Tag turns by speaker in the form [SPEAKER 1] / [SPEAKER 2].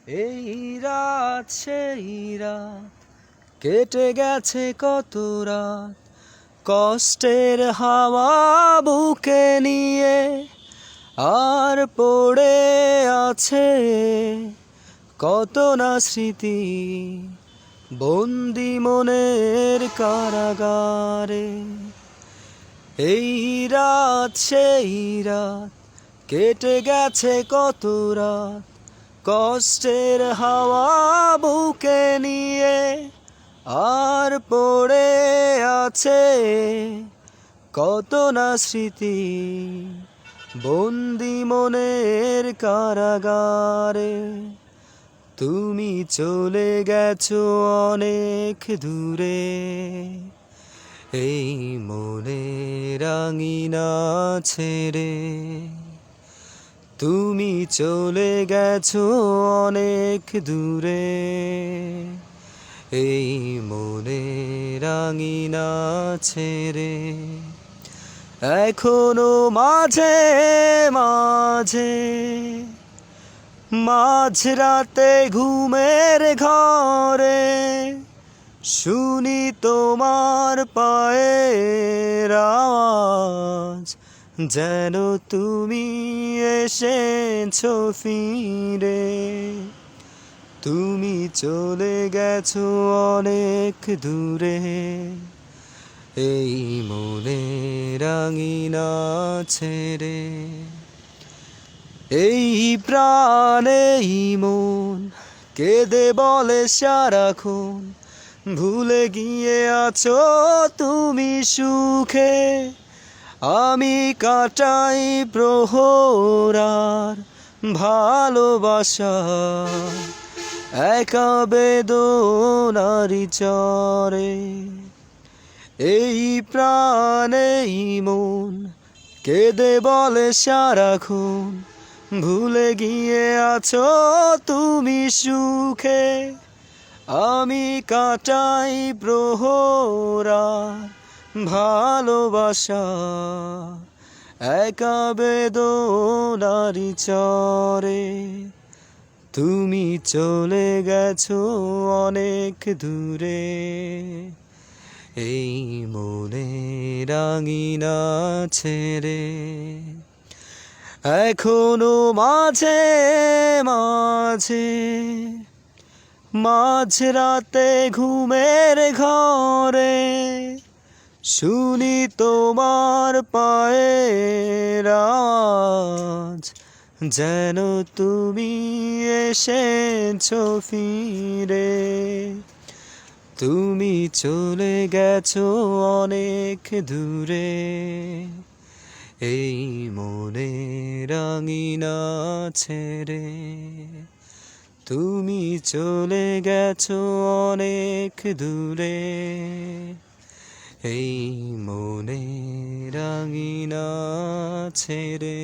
[SPEAKER 1] এই রাত সেই রাত কেটে গেছে কত রাত, কষ্টের হাওয়া বুকে নিয়ে আর পড়ে আছে কত না স্মৃতি বন্দি মনের কারাগারে। এই রাত সেই রাত কেটে গেছে কত রাত, কষ্টের হাওয়া বুকে নিয়ে আর পড়ে আছে কত না স্মৃতি বন্দি মনের কারাগারে। তুমি চলে গেছো অনেক দূরে, এই মনের আঙিনা ছেড়ে। তুমি চলে গেছো অনেক দূরে, এই মনের আঙিনা ছেড়ে। এখনো মাঝে মাঝে মাঝরাতে ঘুমের ঘরে শুনি তোমার পায়ের আওয়াজ, যেন তুমি এসেছো ফিরে। তুমি চলে গেছো অনেক দূরে, এই মনের আঙিনা ছেড়ে। এই প্রাণে মন কেঁদে বলে সারাক্ষণ, ভুলে গিয়ে আছো তুমি সুখে। আমি কাটাই প্রহর আর ভালোবাসা একা বেদনারি চরে। এই প্রাণে মন কেঁদে বলে সারাক্ষণ, ভুলে গিয়ে আছো তুমি সুখে। আমি কাটাই প্রহর আর ভালোবাসা একা বেদনারি চরে। তুমি চলে গেছো অনেক দূরে, এই মনের আঙিনা ছেড়ে। এখনো মাঝে মাঝে মাঝরাতে ঘুমের ঘরে শুনি তোমার পায়ের আওয়াজ, যেন তুমি এসেছো ফিরে। তুমি চলে গেছো অনেক দূরে, এই মনের আঙিনা ছেড়ে। তুমি চলে গেছো অনেক দূরে, এই মনের আঙিনা ছেড়ে।